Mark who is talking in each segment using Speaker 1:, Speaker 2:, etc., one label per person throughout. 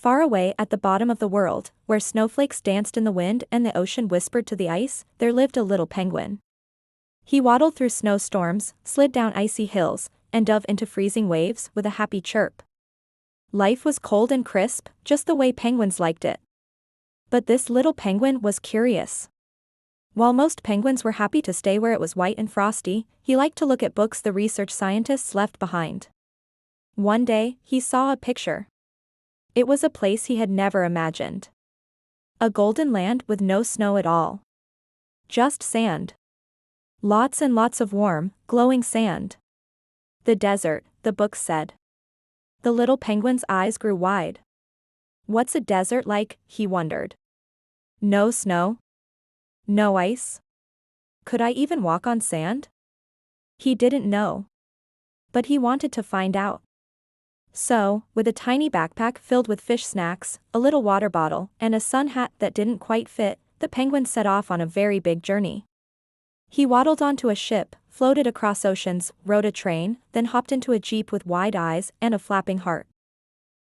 Speaker 1: Far away at the bottom of the world, where snowflakes danced in the wind and the ocean whispered to the ice, there lived a little penguin. He waddled through snowstorms, slid down icy hills, and dove into freezing waves with a happy chirp. Life was cold and crisp, just the way penguins liked it. But this little penguin was curious. While most penguins were happy to stay where it was white and frosty, he liked to look at books the research scientists left behind. One day, he saw a picture. It was a place he had never imagined. A golden land with no snow at all. Just sand. Lots and lots of warm, glowing sand. The desert, the book said. The little penguin's eyes grew wide. What's a desert like, he wondered. No snow? No ice? Could I even walk on sand? He didn't know. But he wanted to find out. So, with a tiny backpack filled with fish snacks, a little water bottle, and a sun hat that didn't quite fit, the penguin set off on a very big journey. He waddled onto a ship, floated across oceans, rode a train, then hopped into a jeep with wide eyes and a flapping heart.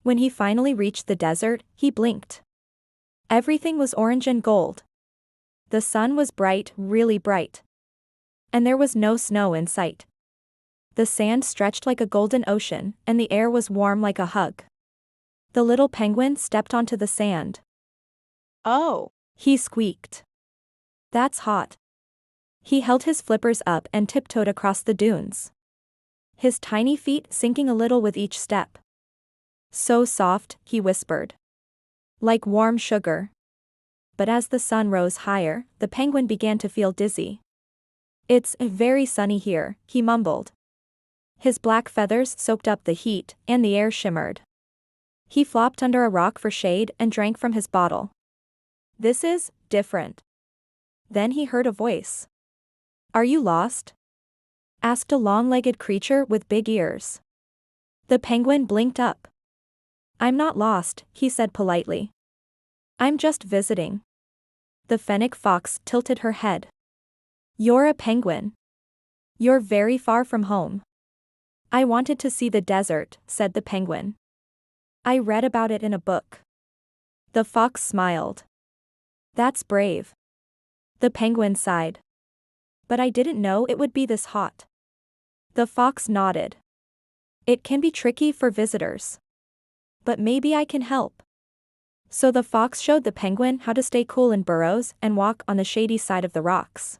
Speaker 1: When he finally reached the desert, he blinked. Everything was orange and gold. The sun was bright, really bright. And there was no snow in sight. The sand stretched like a golden ocean, and the air was warm like a hug. The little penguin stepped onto the sand. "Oh," he squeaked. "That's hot." He held his flippers up and tiptoed across the dunes. His tiny feet sinking a little with each step. "So soft," he whispered. "Like warm sugar." But as the sun rose higher, the penguin began to feel dizzy. "It's very sunny here," he mumbled. His black feathers soaked up the heat, and the air shimmered. He flopped under a rock for shade and drank from his bottle. "This is different." Then he heard a voice. "Are you lost?" asked a long-legged creature with big ears. The penguin blinked up. "I'm not lost," he said politely. "I'm just visiting." The fennec fox tilted her head. "You're a penguin. You're very far from home." "I wanted to see the desert," said the penguin. "I read about it in a book." The fox smiled. "That's brave." The penguin sighed. "But I didn't know it would be this hot." The fox nodded. "It can be tricky for visitors. But maybe I can help." So the fox showed the penguin how to stay cool in burrows and walk on the shady side of the rocks.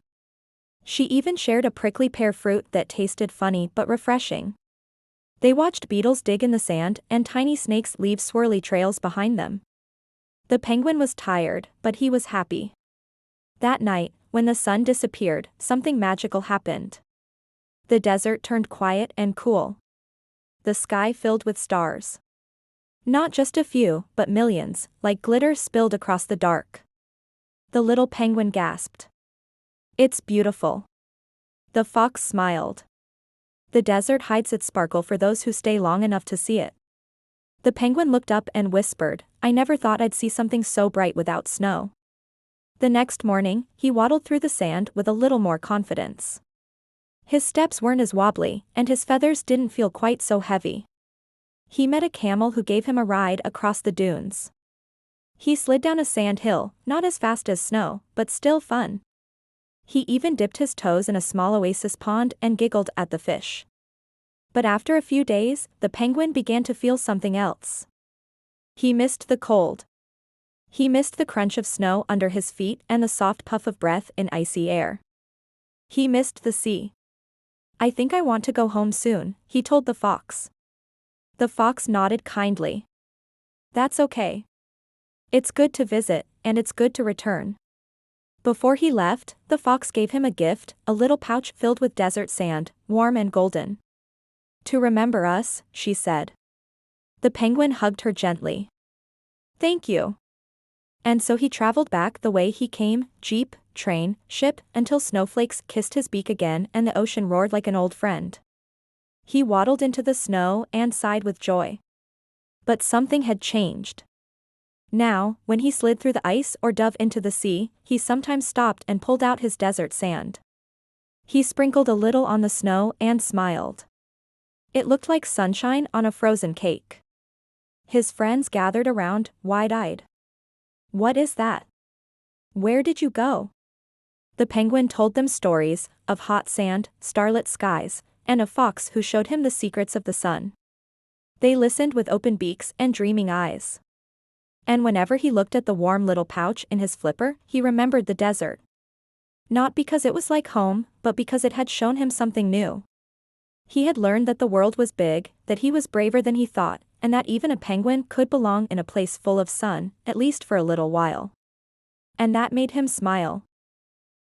Speaker 1: She even shared a prickly pear fruit that tasted funny but refreshing. They watched beetles dig in the sand and tiny snakes leave swirly trails behind them. The penguin was tired, but he was happy. That night, when the sun disappeared, something magical happened. The desert turned quiet and cool. The sky filled with stars. Not just a few, but millions, like glitter spilled across the dark. The little penguin gasped. "It's beautiful." The fox smiled. The desert hides its sparkle for those who stay long enough to see it. The penguin looked up and whispered, "I never thought I'd see something so bright without snow." The next morning, he waddled through the sand with a little more confidence. His steps weren't as wobbly, and his feathers didn't feel quite so heavy. He met a camel who gave him a ride across the dunes. He slid down a sand hill, not as fast as snow, but still fun. He even dipped his toes in a small oasis pond and giggled at the fish. But after a few days, the penguin began to feel something else. He missed the cold. He missed the crunch of snow under his feet and the soft puff of breath in icy air. He missed the sea. "I think I want to go home soon," he told the fox. The fox nodded kindly. "That's okay. It's good to visit, and it's good to return." Before he left, the fox gave him a gift, a little pouch filled with desert sand, warm and golden. "To remember us," she said. The penguin hugged her gently. "Thank you." And so he traveled back the way he came, jeep, train, ship, until snowflakes kissed his beak again and the ocean roared like an old friend. He waddled into the snow and sighed with joy. But something had changed. Now, when he slid through the ice or dove into the sea, he sometimes stopped and pulled out his desert sand. He sprinkled a little on the snow and smiled. It looked like sunshine on a frozen cake. His friends gathered around, wide-eyed. "What is that? Where did you go?" The penguin told them stories of hot sand, starlit skies, and a fox who showed him the secrets of the sun. They listened with open beaks and dreaming eyes. And whenever he looked at the warm little pouch in his flipper, he remembered the desert. Not because it was like home, but because it had shown him something new. He had learned that the world was big, that he was braver than he thought, and that even a penguin could belong in a place full of sun, at least for a little while. And that made him smile.